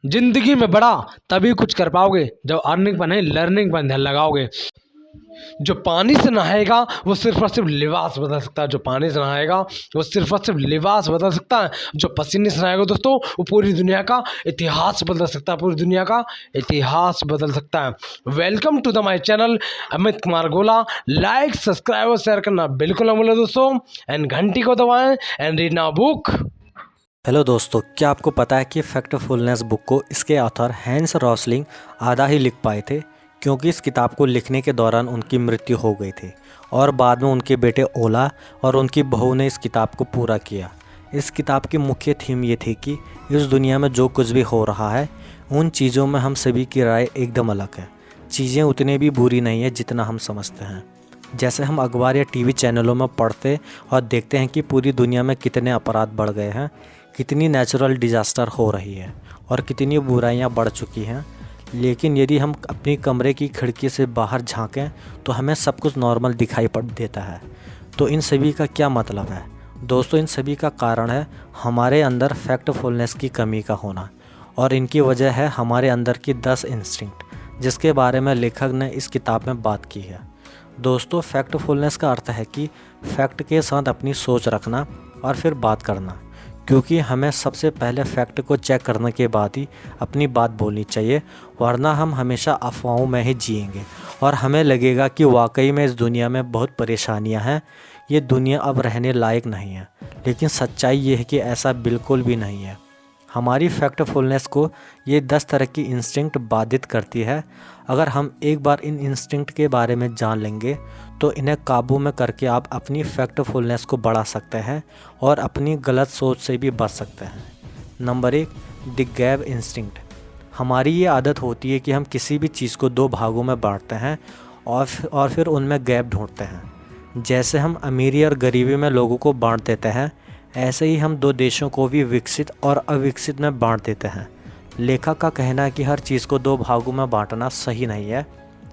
जिंदगी में बड़ा तभी कुछ कर पाओगे जब अर्निंग पर नहीं लर्निंग पर ध्यान लगाओगे। जो पानी से नहाएगा वो सिर्फ और सिर्फ लिबास बदल सकता है। जो पानी से नहाएगा वो सिर्फ और सिर्फ लिबास बदल सकता है। जो पसीने से नहाएगा दोस्तों वो पूरी दुनिया का इतिहास बदल सकता है। पूरी दुनिया का इतिहास बदल सकता है। Welcome to the my channel Amit Kumar Gola. Like subscribe और शेयर करना बिल्कुल ना भूलें दोस्तों, एंड घंटी को दबाएं and read now book. Hello दोस्तों, क्या आपको पता है कि फैक्टफुलनेस बुक को इसके ऑथर हैंस रॉसलिंग आधा ही लिख पाए थे, क्योंकि इस किताब को लिखने के दौरान उनकी मृत्यु हो गई थी और बाद में उनके बेटे ओला और उनकी बहू ने इस किताब को पूरा किया। इस किताब की मुख्य थीम ये थी कि इस दुनिया में जो कुछ भी हो रहा है उन चीज़ों में हम सभी की राय एकदम अलग है। चीज़ें उतनी भी बुरी नहीं है जितना हम समझते हैं। जैसे हम अखबार या टीवी चैनलों में पढ़ते और देखते हैं कि पूरी दुनिया में कितने अपराध बढ़ गए हैं, कितनी नेचुरल डिज़ास्टर हो रही है और कितनी बुराइयां बढ़ चुकी हैं। लेकिन यदि हम अपनी कमरे की खिड़की से बाहर झांकें तो हमें सब कुछ नॉर्मल दिखाई पड़ देता है। तो इन सभी का क्या मतलब है दोस्तों? इन सभी का कारण है हमारे अंदर फैक्टफुलनेस की कमी का होना, और इनकी वजह है हमारे अंदर की 10 इंस्टिंक्ट, जिसके बारे में लेखक ने इस किताब में बात की है। दोस्तों, फैक्टफुलनेस का अर्थ है कि फैक्ट के साथ अपनी सोच रखना और फिर बात करना, क्योंकि हमें सबसे पहले फैक्ट को चेक करने के बाद ही अपनी बात बोलनी चाहिए, वरना हम हमेशा अफवाहों में ही जिएंगे और हमें लगेगा कि वाकई में इस दुनिया में बहुत परेशानियां हैं, ये दुनिया अब रहने लायक नहीं है। लेकिन सच्चाई ये है कि ऐसा बिल्कुल भी नहीं है। हमारी फैक्टफुलनेस को ये 10 तरह की इंस्टिंक्ट बाधित करती है। अगर हम एक बार इन इंस्टिंक्ट के बारे में जान लेंगे तो इन्हें काबू में करके आप अपनी फैक्टफुलनेस को बढ़ा सकते हैं और अपनी गलत सोच से भी बच सकते हैं। Number 1, the gap instinct. हमारी ये आदत होती है कि हम किसी भी चीज़ को 2 भागों में बांटते हैं और फिर उनमें गैप ढूंढते हैं। जैसे हम अमीरी और गरीबी में लोगों को बांट देते हैं, ऐसे ही हम 2 देशों को भी विकसित और अविकसित में बांट देते हैं। लेखक का कहना है कि हर चीज़ को 2 भागों में बांटना सही नहीं है।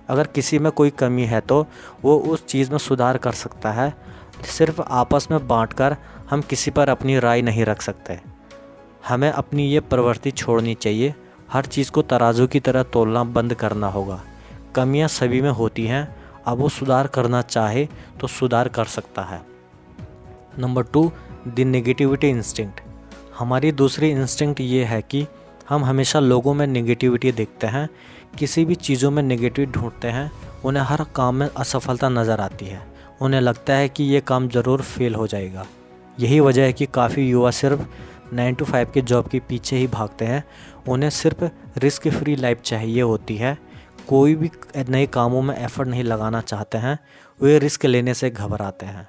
अगर किसी में कोई कमी है तो वो उस चीज़ में सुधार कर सकता है। सिर्फ आपस में बांटकर हम किसी पर अपनी राय नहीं रख सकते। हमें अपनी ये प्रवृत्ति छोड़नी चाहिए। हर चीज़ को तराजू की तरह तोलना बंद करना होगा। कमियां सभी में होती हैं, अब वो सुधार करना चाहे तो सुधार कर सकता है। Number 2, the negativity instinct. हमारी दूसरी इंस्टिंक्ट ये है कि हम हमेशा लोगों में नेगेटिविटी देखते हैं, किसी भी चीज़ों में नेगेटिव ढूंढते हैं। उन्हें हर काम में असफलता नज़र आती है। उन्हें लगता है कि ये काम ज़रूर फेल हो जाएगा। यही वजह है कि काफ़ी युवा सिर्फ 9 to 5 के जॉब के पीछे ही भागते हैं। उन्हें सिर्फ रिस्क फ्री लाइफ चाहिए होती है। कोई भी नए कामों में एफ़र्ट नहीं लगाना चाहते हैं। वे रिस्क लेने से घबराते हैं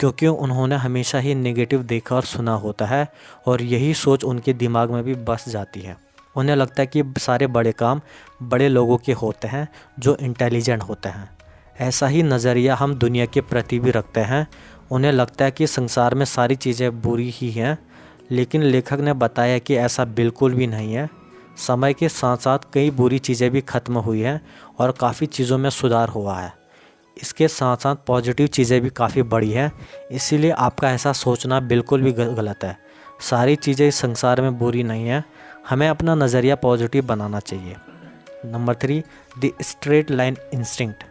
क्योंकि उन्होंने हमेशा ही नेगेटिव देखा और सुना होता है, और यही सोच उनके दिमाग में भी बस जाती है। उन्हें लगता है कि सारे बड़े काम बड़े लोगों के होते हैं जो इंटेलिजेंट होते हैं। ऐसा ही नज़रिया हम दुनिया के प्रति भी रखते हैं। उन्हें लगता है कि संसार में सारी चीज़ें बुरी ही हैं, लेकिन लेखक ने बताया कि ऐसा बिल्कुल भी नहीं है। समय के साथ साथ कई बुरी चीज़ें भी ख़त्म हुई हैं और काफ़ी चीज़ों में सुधार हुआ है। इसके साथ साथ पॉजिटिव चीज़ें भी काफ़ी बढ़ी हैं, इसीलिए आपका ऐसा सोचना बिल्कुल भी गलत है। सारी चीज़ें इस संसार में बुरी नहीं हैं। हमें अपना नज़रिया पॉजिटिव बनाना चाहिए। Number 3, the straight line instinct.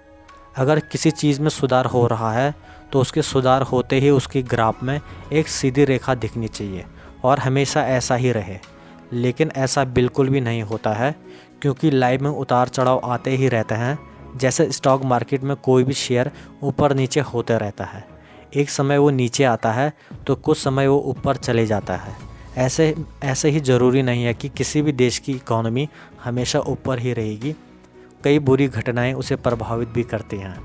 अगर किसी चीज़ में सुधार हो रहा है तो उसके सुधार होते ही उसकी ग्राफ में एक सीधी रेखा दिखनी चाहिए और हमेशा ऐसा ही रहे। लेकिन ऐसा बिल्कुल भी नहीं होता है, क्योंकि लाइफ में उतार चढ़ाव आते ही रहते हैं। जैसे स्टॉक मार्केट में कोई भी शेयर ऊपर नीचे होते रहता है। एक समय वो नीचे आता है तो कुछ समय वो ऊपर चले जाता है। ऐसे ही ज़रूरी नहीं है कि किसी भी देश की इकोनॉमी हमेशा ऊपर ही रहेगी। कई बुरी घटनाएं उसे प्रभावित भी करती हैं।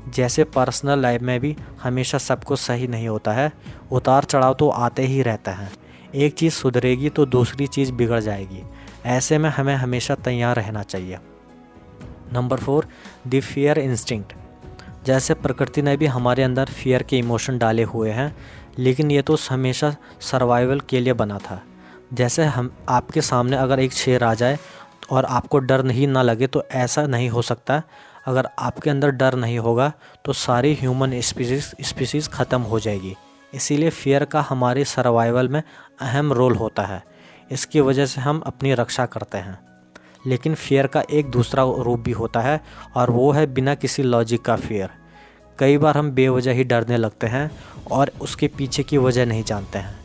जैसे पर्सनल लाइफ में भी हमेशा सब कुछ सही नहीं होता है, उतार चढ़ाव तो आते ही रहता है। एक चीज़ सुधरेगी तो दूसरी चीज़ बिगड़ जाएगी। ऐसे में हमें हमेशा तैयार रहना चाहिए। Number 4, the fear instinct. जैसे प्रकृति ने भी हमारे अंदर फियर के इमोशन डाले हुए हैं, लेकिन ये तो हमेशा सर्वाइवल के लिए बना था। जैसे हम आपके सामने अगर एक शेर आ जाए और आपको डर नहीं ना लगे, तो ऐसा नहीं हो सकता। अगर आपके अंदर डर नहीं होगा तो सारी ह्यूमन स्पीसीज़ ख़त्म हो जाएगी। इसीलिए फियर का हमारे सर्वाइवल में अहम रोल होता है। इसकी वजह से हम अपनी रक्षा करते हैं। लेकिन फियर का एक दूसरा रूप भी होता है और वो है बिना किसी लॉजिक का फियर। कई बार हम बेवजह ही डरने लगते हैं और उसके पीछे की वजह नहीं जानते हैं।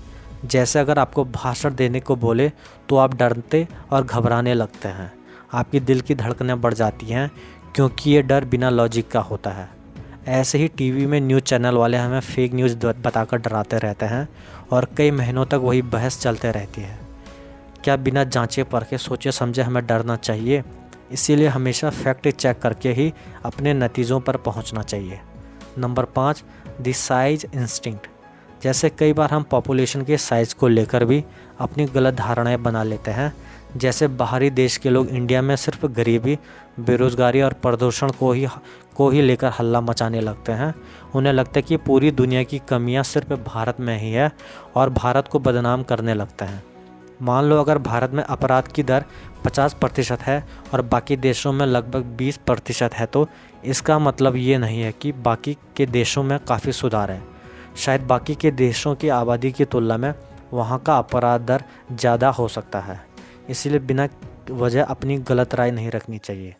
जैसे अगर आपको भाषण देने को बोले तो आप डरते और घबराने लगते हैं, आपकी दिल की धड़कनें बढ़ जाती हैं क्योंकि ये डर बिना लॉजिक का होता है। ऐसे ही टीवी में न्यूज़ चैनल वाले हमें फेक न्यूज़ बताकर डराते रहते हैं और कई महीनों तक वही बहस चलते रहती है। क्या बिना जांचे परखे सोचे समझे हमें डरना चाहिए? इसीलिए हमेशा फैक्ट चेक करके ही अपने नतीजों पर पहुंचना चाहिए। Number 5, the size instinct. जैसे कई बार हम पॉपुलेशन के साइज़ को लेकर भी अपनी गलत धारणाएं बना लेते हैं। जैसे बाहरी देश के लोग इंडिया में सिर्फ गरीबी, बेरोज़गारी और प्रदूषण को ही लेकर हल्ला मचाने लगते हैं। उन्हें लगता है कि पूरी दुनिया की कमियां सिर्फ भारत में ही है और भारत को बदनाम करने लगते हैं। मान लो अगर भारत में अपराध की दर 50% है और बाकी देशों में लगभग 20% है, तो इसका मतलब ये नहीं है कि बाकी के देशों में काफ़ी सुधार है। शायद बाकी के देशों की आबादी की तुलना में वहाँ का अपराध दर ज़्यादा हो सकता है। इसलिए बिना वजह अपनी गलत राय नहीं रखनी चाहिए।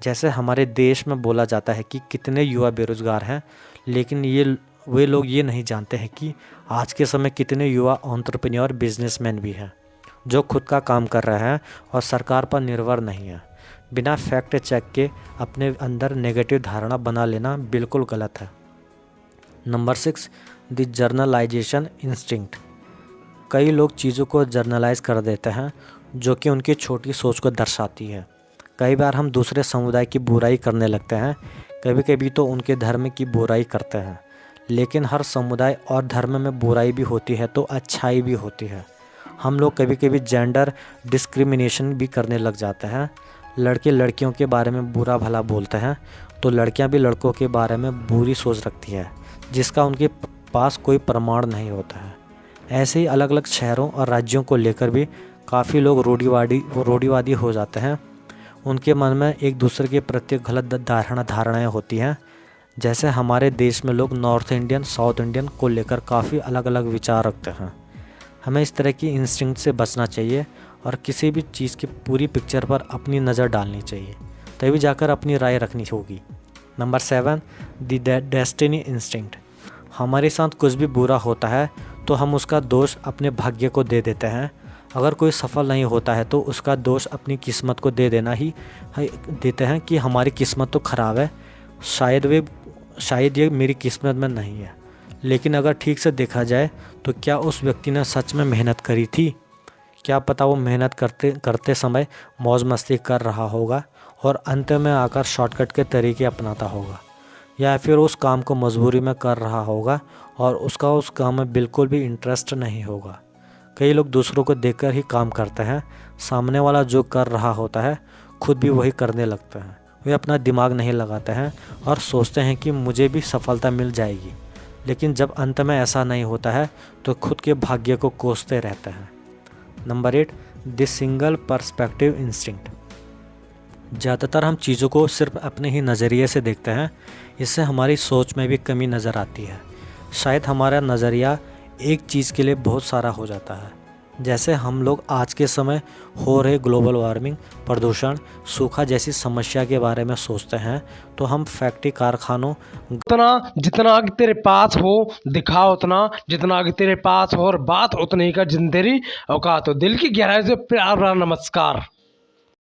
जैसे हमारे देश में बोला जाता है कि कितने युवा बेरोज़गार हैं, लेकिन वे लोग ये नहीं जानते हैं कि आज के समय कितने युवा एंटरप्रेन्योर बिजनेसमैन भी हैं जो खुद का काम कर रहे हैं और सरकार पर निर्भर नहीं है। बिना फैक्ट चेक के अपने अंदर नेगेटिव धारणा बना लेना बिल्कुल गलत है। Number 6, the journalisation instinct. कई लोग चीज़ों को जर्नलाइज कर देते हैं जो कि उनकी छोटी सोच को दर्शाती है। कई बार हम दूसरे समुदाय की बुराई करने लगते हैं, कभी कभी तो उनके धर्म की बुराई करते हैं। लेकिन हर समुदाय और धर्म में बुराई भी होती है तो अच्छाई भी होती है। हम लोग कभी कभी जेंडर डिस्क्रिमिनेशन भी करने लग जाते हैं। लड़के लड़कियों के बारे में बुरा भला बोलते हैं तो लड़कियां भी लड़कों के बारे में बुरी सोच रखती है जिसका उनके पास कोई प्रमाण नहीं होता है। ऐसे ही अलग अलग शहरों और राज्यों को लेकर भी काफ़ी लोग रूढ़िवादी हो जाते हैं। उनके मन में एक दूसरे के प्रति गलत धारणाएं होती हैं। जैसे हमारे देश में लोग नॉर्थ इंडियन, साउथ इंडियन को लेकर काफ़ी अलग अलग विचार रखते हैं। हमें इस तरह की इंस्टिंक्ट से बचना चाहिए और किसी भी चीज़ की पूरी पिक्चर पर अपनी नज़र डालनी चाहिए, तभी जाकर अपनी राय रखनी होगी। Number 7, the destiny instinct. हमारे साथ कुछ भी बुरा होता है तो हम उसका दोष अपने भाग्य को दे देते हैं। अगर कोई सफल नहीं होता है तो उसका दोष अपनी किस्मत को दे देते हैं कि हमारी किस्मत तो ख़राब है, शायद ये मेरी किस्मत में नहीं है। लेकिन अगर ठीक से देखा जाए तो क्या उस व्यक्ति ने सच में मेहनत करी थी? क्या पता वो मेहनत करते समय मौज मस्ती कर रहा होगा और अंत में आकर शॉर्टकट के तरीके अपनाता होगा, या फिर उस काम को मजबूरी में कर रहा होगा और उसका उस काम में बिल्कुल भी इंटरेस्ट नहीं होगा। कई लोग दूसरों को देखकर ही काम करते हैं, सामने वाला जो कर रहा होता है खुद भी वही करने लगते हैं। वे अपना दिमाग नहीं लगाते हैं और सोचते हैं कि मुझे भी सफलता मिल जाएगी, लेकिन जब अंत में ऐसा नहीं होता है तो खुद के भाग्य को कोसते रहते हैं। Number 8, the single perspective instinct. ज़्यादातर हम चीज़ों को सिर्फ अपने ही नज़रिए से देखते हैं, इससे हमारी सोच में भी कमी नज़र आती है। शायद हमारा नज़रिया एक चीज़ के लिए बहुत सारा हो जाता है। जैसे हम लोग आज के समय हो रहे ग्लोबल वार्मिंग, प्रदूषण, सूखा जैसी समस्या के बारे में सोचते हैं तो हम फैक्ट्री, कारखानों जितना आगे तेरे पास हो दिखा उतना, जितना आगे तेरे पास हो और बात उतनी ही का जिन तेरी औकात हो। दिल की गहराई से प्यार भरा नमस्कार।